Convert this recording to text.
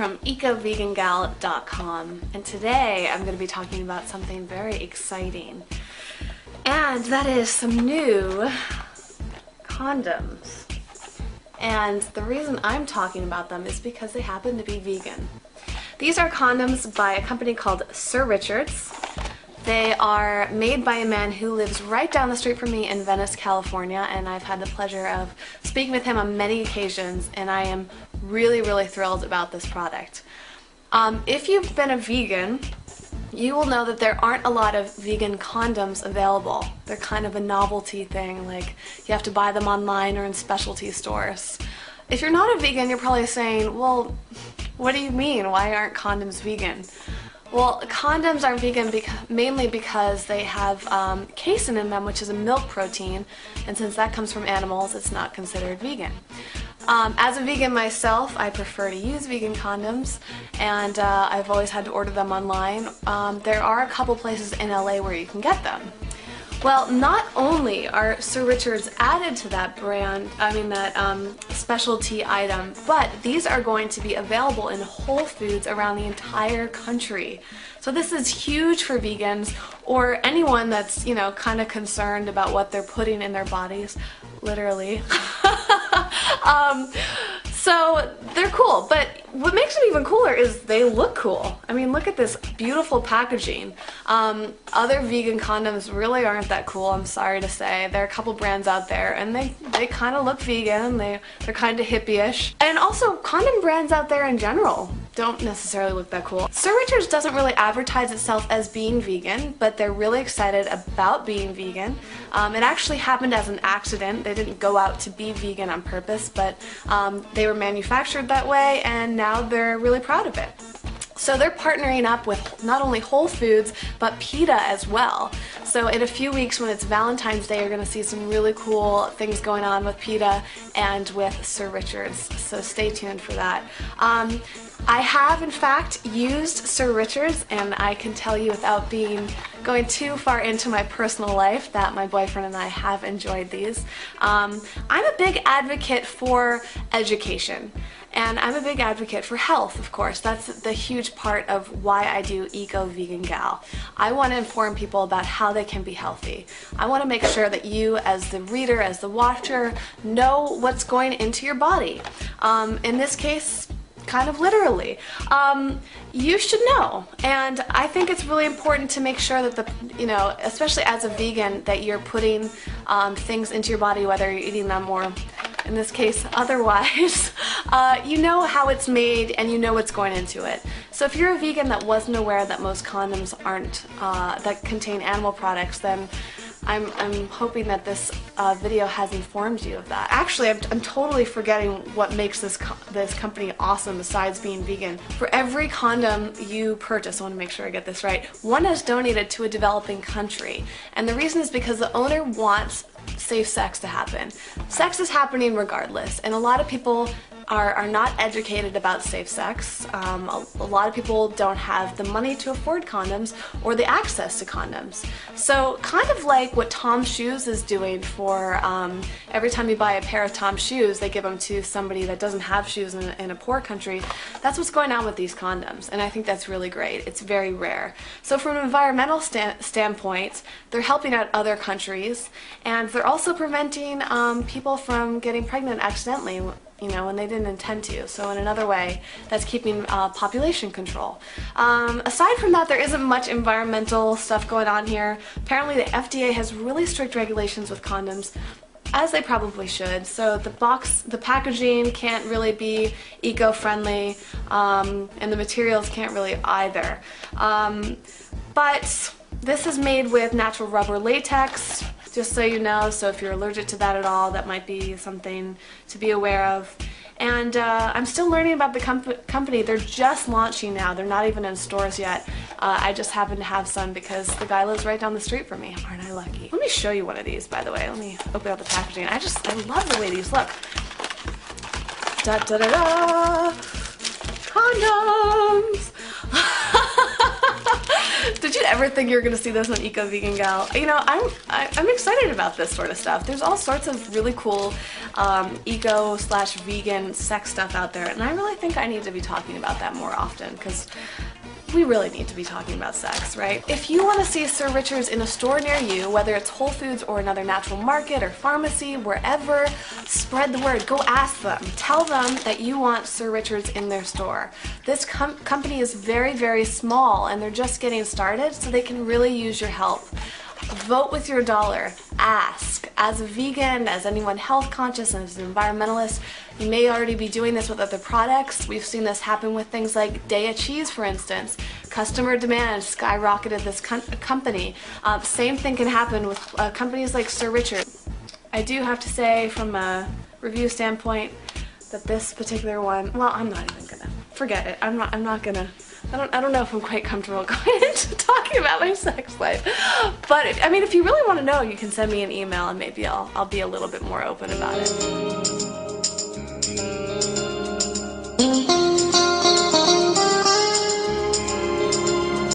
from ecovegangal.com, and today I'm going to be talking about something very exciting, and that is some new condoms. And the reason I'm talking about them is because they happen to be vegan. These are condoms by a company called Sir Richard's. They are made by a man who lives right down the street from me in Venice, California, and I've had the pleasure of speaking with him on many occasions, and I am really thrilled about this product. If you've been a vegan, you will know that there aren't a lot of vegan condoms available. They're kind of a novelty thing, like you have to buy them online or in specialty stores. If you're not a vegan, you're probably saying, well, what do you mean? Why aren't condoms vegan? Well, condoms are vegan mainly because they have casein in them, which is a milk protein, and since that comes from animals, it's not considered vegan. As a vegan myself, I prefer to use vegan condoms, and I've always had to order them online. There are a couple places in LA where you can get them. Well, not only are Sir Richard's added to that brand, that specialty item, but these are going to be available in Whole Foods around the entire country. So this is huge for vegans or anyone that's, kind of concerned about what they're putting in their bodies, literally. So they're cool, but what makes them even cooler is they look cool. I mean, look at this beautiful packaging. Other vegan condoms really aren't that cool, I'm sorry to say. There are a couple brands out there, and they kind of look vegan. They're kind of hippie-ish. And also, condom brands out there in general don't necessarily look that cool. Sir Richard's doesn't really advertise itself as being vegan, but they're really excited about being vegan. It actually happened as an accident. They didn't go out to be vegan on purpose, but they were manufactured that way, and now they're really proud of it. So they're partnering up with not only Whole Foods, but PETA as well. So in a few weeks when it's Valentine's Day, you're going to see some really cool things going on with PETA and with Sir Richard's. So stay tuned for that. I have, in fact, used Sir Richard's, and I can tell you without going too far into my personal life that my boyfriend and I have enjoyed these. I'm a big advocate for education. And I'm a big advocate for health, of course. That's the huge part of why I do Eco Vegan Gal. I want to inform people about how they can be healthy. I want to make sure that you, as the reader, as the watcher, know what's going into your body. In this case, kind of literally. You should know, and I think it's really important to make sure that especially as a vegan, that you're putting things into your body, whether you're eating them or, in this case, otherwise, you know how it's made and you know what's going into it. So if you're a vegan that wasn't aware that most condoms aren't, that contain animal products, then I'm hoping that this video has informed you of that. Actually, I'm totally forgetting what makes this company awesome besides being vegan. For every condom you purchase, I want to make sure I get this right, one is donated to a developing country. And the reason is because the owner wants safe sex to happen. Sex is happening regardless, and a lot of people are not educated about safe sex. A lot of people don't have the money to afford condoms or the access to condoms. So kind of like what Tom's Shoes is doing for every time you buy a pair of Tom's Shoes, they give them to somebody that doesn't have shoes in a poor country. That's what's going on with these condoms, and I think that's really great. It's very rare. So from an environmental standpoint, they're helping out other countries, and they're also preventing people from getting pregnant accidentally, when they didn't intend to. So in another way, that's keeping population control. Aside from that, there isn't much environmental stuff going on here. Apparently the FDA has really strict regulations with condoms, as they probably should. So the packaging can't really be eco-friendly, and the materials can't really either. But this is made with natural rubber latex, just so you know, so if you're allergic to that at all, that might be something to be aware of. And I'm still learning about the company. They're just launching now. They're not even in stores yet. I just happen to have some because the guy lives right down the street from me. Aren't I lucky? Let me show you one of these, by the way. Let me open up the packaging. I love the way these look. Da da da da! Condoms! Did you ever think you were gonna see this on Eco Vegan Gal? You know, I'm excited about this sort of stuff. There's all sorts of really cool eco/vegan sex stuff out there, and I really think I need to be talking about that more often, because we really need to be talking about sex, right? If you want to see Sir Richard's in a store near you, whether it's Whole Foods or another natural market or pharmacy, wherever, spread the word. Go ask them. Tell them that you want Sir Richard's in their store. This company is very, very small, and they're just getting started, so they can really use your help. Vote with your dollar. Ask. As a vegan, as anyone health conscious, and as an environmentalist, you may already be doing this with other products. We've seen this happen with things like Daiya cheese, for instance. Customer demand skyrocketed this company. Same thing can happen with companies like Sir Richard. I do have to say, from a review standpoint, that this particular one, well, I'm not even gonna forget it. I'm not gonna. I don't know if I'm quite comfortable going into talking about my sex life. But I mean, if you really want to know, you can send me an email, and maybe I'll be a little bit more open about it.